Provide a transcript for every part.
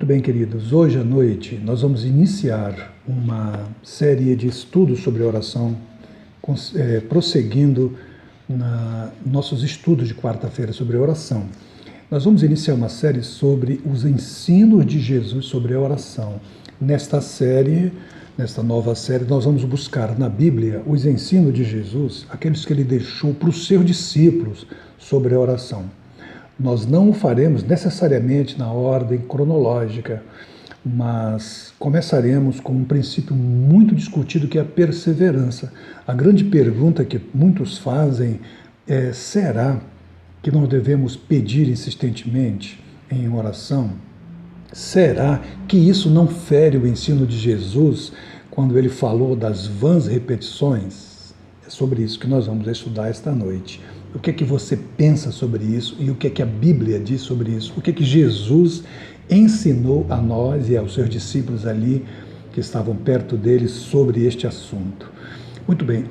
Muito bem, queridos. Hoje à noite nós vamos iniciar uma série de estudos sobre oração, prosseguindo nossos estudos de quarta-feira sobre oração. Nós vamos iniciar uma série sobre os ensinos de Jesus sobre a oração. Nesta nova série, nós vamos buscar na Bíblia os ensinos de Jesus, aqueles que ele deixou para os seus discípulos sobre a oração. Nós não o faremos necessariamente na ordem cronológica, mas começaremos com um princípio muito discutido que é a perseverança. A grande pergunta que muitos fazem é: será que nós devemos pedir insistentemente em oração? Será que isso não fere o ensino de Jesus quando ele falou das vãs repetições? É sobre isso que nós vamos estudar esta noite. O que é que você pensa sobre isso e o que é que a Bíblia diz sobre isso? O que é que Jesus ensinou a nós e aos seus discípulos ali que estavam perto dele sobre este assunto? Muito bem,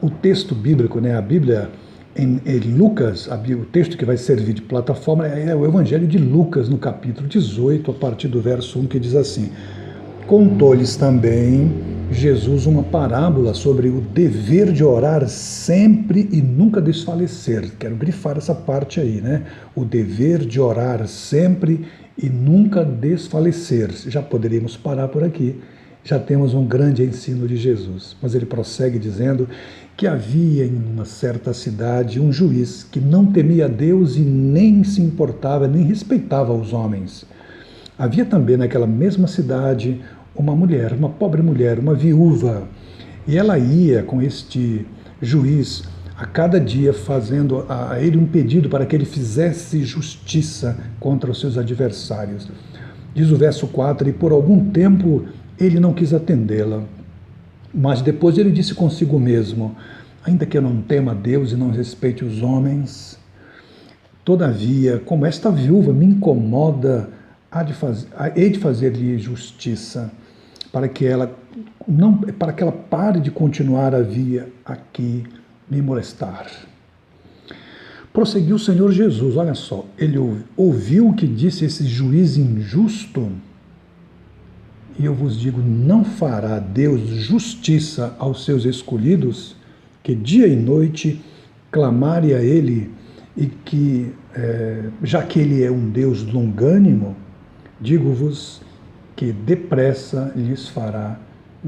o texto bíblico, a Bíblia em Lucas, o texto que vai servir de plataforma é o Evangelho de Lucas, no capítulo 18, a partir do verso 1, que diz assim: contou-lhes também Jesus uma parábola sobre o dever de orar sempre e nunca desfalecer. Quero grifar essa parte aí, O dever de orar sempre e nunca desfalecer. Já poderíamos parar por aqui. Já temos um grande ensino de Jesus. Mas ele prossegue dizendo que havia em uma certa cidade um juiz que não temia a Deus e nem se importava, nem respeitava os homens. Havia também naquela mesma cidade uma mulher, uma pobre mulher, uma viúva, e ela ia com este juiz a cada dia fazendo a ele um pedido para que ele fizesse justiça contra os seus adversários. Diz o verso 4, e por algum tempo ele não quis atendê-la, mas depois ele disse consigo mesmo: ainda que eu não tema a Deus e não respeite os homens, todavia, como esta viúva me incomoda, hei de fazer-lhe justiça, para que ela pare de continuar a vir aqui me molestar. Prosseguiu o Senhor Jesus, olha só, ele ouviu o que disse esse juiz injusto, e eu vos digo, não fará Deus justiça aos seus escolhidos, que dia e noite clamarem a ele, e que, já que ele é um Deus longânimo, digo-vos que depressa lhes fará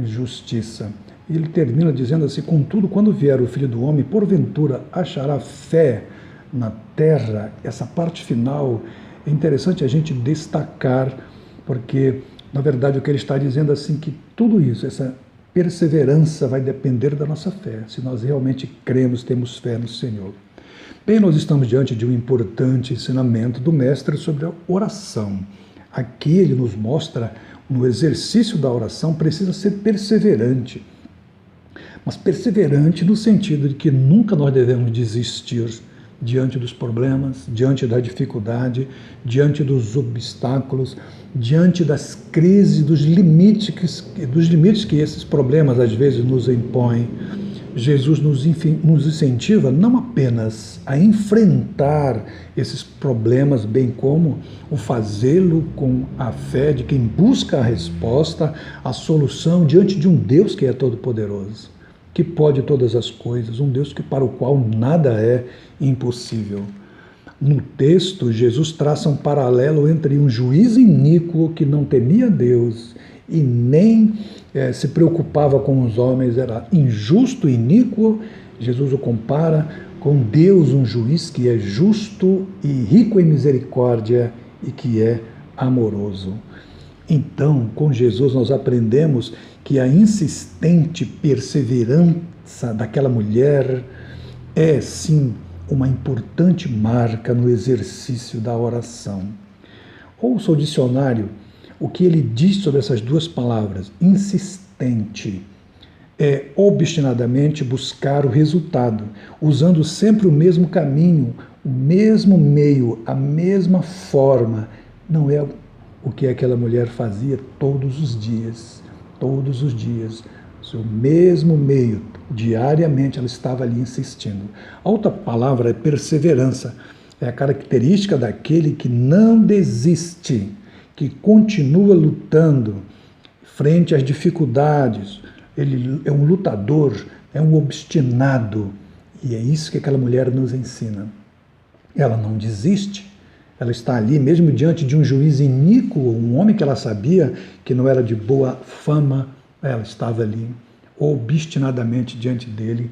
justiça. E ele termina dizendo assim: contudo, quando vier o Filho do Homem, porventura achará fé na terra? Essa parte final é interessante a gente destacar, porque, na verdade, o que ele está dizendo assim, que tudo isso, essa perseverança vai depender da nossa fé, se nós realmente cremos, temos fé no Senhor. Bem, nós estamos diante de um importante ensinamento do Mestre sobre a oração. Aqui ele nos mostra, no exercício da oração, precisa ser perseverante. Mas perseverante no sentido de que nunca nós devemos desistir diante dos problemas, diante da dificuldade, diante dos obstáculos, diante das crises, dos limites que esses problemas às vezes nos impõem. Jesus nos incentiva não apenas a enfrentar esses problemas, bem como o fazê-lo com a fé de quem busca a resposta, a solução diante de um Deus que é todo-poderoso, que pode todas as coisas, um Deus para o qual nada é impossível. No texto, Jesus traça um paralelo entre um juiz iníquo que não temia Deus e nem se preocupava com os homens, era injusto e iníquo. Jesus o compara com Deus, um juiz que é justo e rico em misericórdia e que é amoroso. Então, com Jesus nós aprendemos que a insistente perseverança daquela mulher é, sim, uma importante marca no exercício da oração. Ouça o dicionário, o que ele diz sobre essas duas palavras. Insistente é obstinadamente buscar o resultado, usando sempre o mesmo caminho, o mesmo meio, a mesma forma. Não é o que aquela mulher fazia todos os dias. Todos os dias. O seu mesmo meio, diariamente ela estava ali insistindo. A outra palavra é perseverança. É a característica daquele que não desiste, que continua lutando frente às dificuldades. Ele é um lutador, é um obstinado. E é isso que aquela mulher nos ensina. Ela não desiste, ela está ali mesmo diante de um juiz iníquo, um homem que ela sabia que não era de boa fama, ela estava ali obstinadamente diante dele,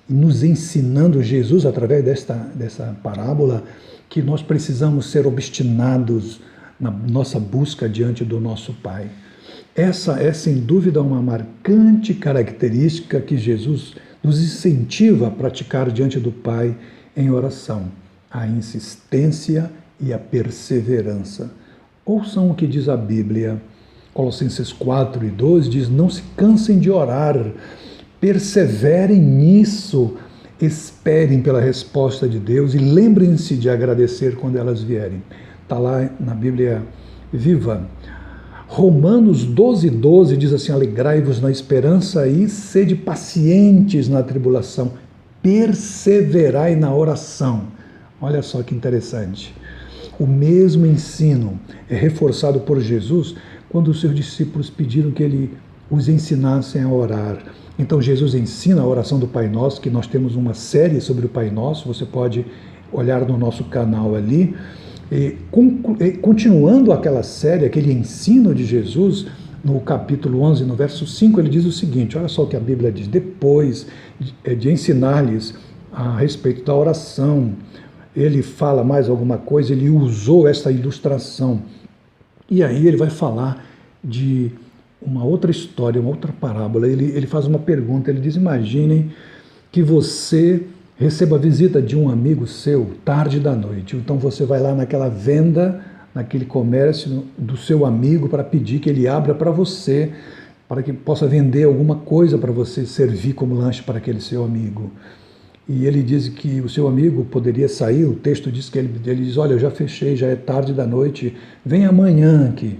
nos ensinando, Jesus, através dessa parábola, que nós precisamos ser obstinados na nossa busca diante do nosso Pai. Essa é, sem dúvida, uma marcante característica que Jesus nos incentiva a praticar diante do Pai em oração: a insistência e a perseverança. Ouçam o que diz a Bíblia. Colossenses 4:2 diz: não se cansem de orar, perseverem nisso, esperem pela resposta de Deus e lembrem-se de agradecer quando elas vierem. Está lá na Bíblia Viva. Romanos 12:12 diz assim: alegrai-vos na esperança e sede pacientes na tribulação, perseverai na oração. Olha só que interessante. O mesmo ensino é reforçado por Jesus quando os seus discípulos pediram que ele os ensinassem a orar. Então Jesus ensina a oração do Pai Nosso, que nós temos uma série sobre o Pai Nosso, você pode olhar no nosso canal ali. E continuando aquela série, aquele ensino de Jesus, no capítulo 11, no verso 5, ele diz o seguinte: olha só o que a Bíblia diz: depois de ensinar-lhes a respeito da oração, ele fala mais alguma coisa, ele usou essa ilustração. E aí ele vai falar de uma outra história, uma outra parábola. Ele faz uma pergunta, ele diz: imaginem que você receba a visita de um amigo seu tarde da noite. Então você vai lá naquela venda, naquele comércio do seu amigo para pedir que ele abra para você, para que possa vender alguma coisa para você servir como lanche para aquele seu amigo. E ele diz que o seu amigo poderia sair, o texto diz que ele diz: olha, eu já fechei, já é tarde da noite, vem amanhã aqui.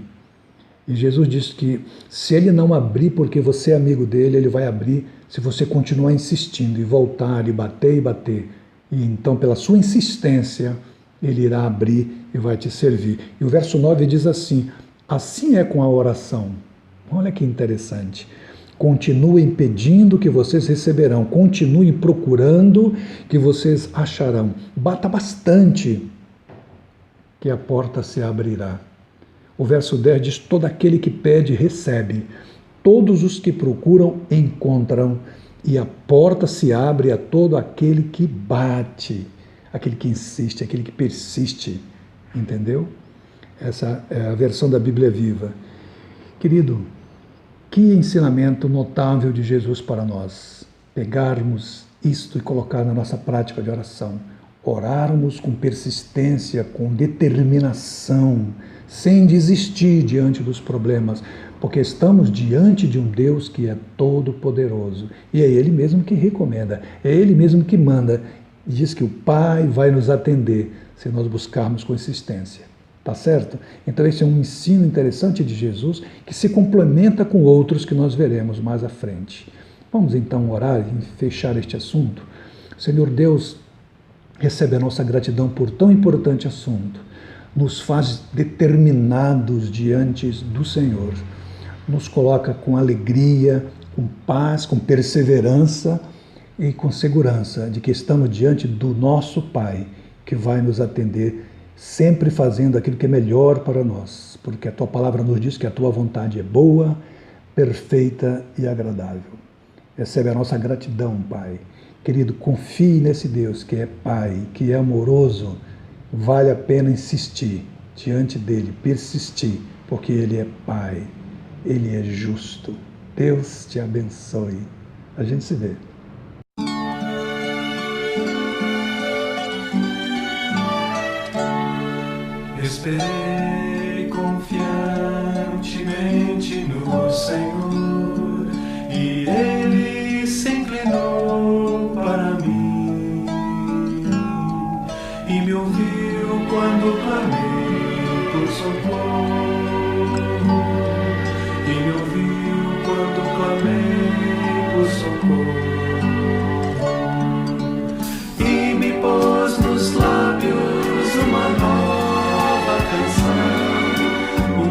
E Jesus diz que se ele não abrir porque você é amigo dele, ele vai abrir se você continuar insistindo e voltar e bater e bater. E então, pela sua insistência, ele irá abrir e vai te servir. E o verso 9 diz assim: assim é com a oração. Olha que interessante. Continuem pedindo que vocês receberão. Continuem procurando que vocês acharão. Bata bastante que a porta se abrirá. O verso 10 diz: todo aquele que pede, recebe. Todos os que procuram, encontram. E a porta se abre a todo aquele que bate. Aquele que insiste, aquele que persiste. Entendeu? Essa é a versão da Bíblia Viva. Querido, que ensinamento notável de Jesus para nós. Pegarmos isto e colocar na nossa prática de oração. Orarmos com persistência, com determinação, sem desistir diante dos problemas, porque estamos diante de um Deus que é todo-poderoso. E é Ele mesmo que recomenda, é Ele mesmo que manda. E diz que o Pai vai nos atender se nós buscarmos com insistência. Tá certo? Então esse é um ensino interessante de Jesus que se complementa com outros que nós veremos mais à frente. Vamos então orar e fechar este assunto. Senhor Deus, recebe a nossa gratidão por tão importante assunto. Nos faz determinados diante do Senhor. Nos coloca com alegria, com paz, com perseverança e com segurança de que estamos diante do nosso Pai, que vai nos atender, sempre fazendo aquilo que é melhor para nós, porque a Tua palavra nos diz que a Tua vontade é boa, perfeita e agradável. Recebe a nossa gratidão, Pai. Querido, confie nesse Deus que é Pai, que é amoroso. Vale a pena insistir diante dele, persistir, porque Ele é Pai, Ele é justo. Deus te abençoe. A gente se vê. Esperei confiantemente no Senhor, e Ele se inclinou para mim e me ouviu quando clamei por socorro, e me ouviu quando clamei por socorro, e me pôs nos lábios uma nova canção, um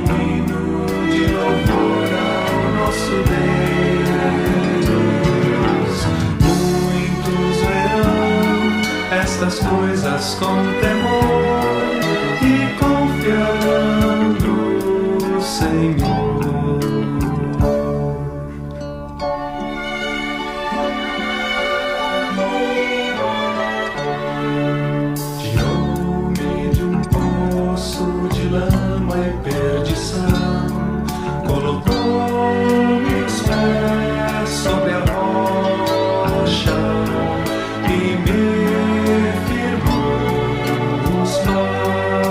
estas coisas com temor e confiando no Senhor. Tirou-me de um poço de lama e perdição, colocou meus pés sobre a rocha e me firmou os passos,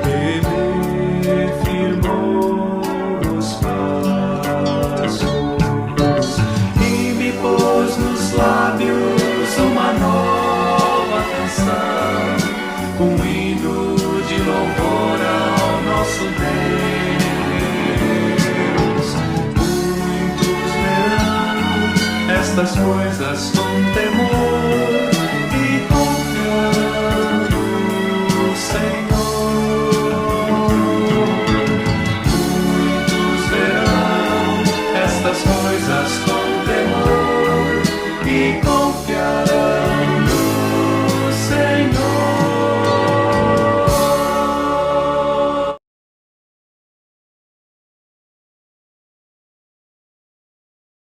e me firmou os passos, e me pôs nos lábios uma nova canção, um hino de louvor ao nosso Deus. Muitos verão estas coisas com temor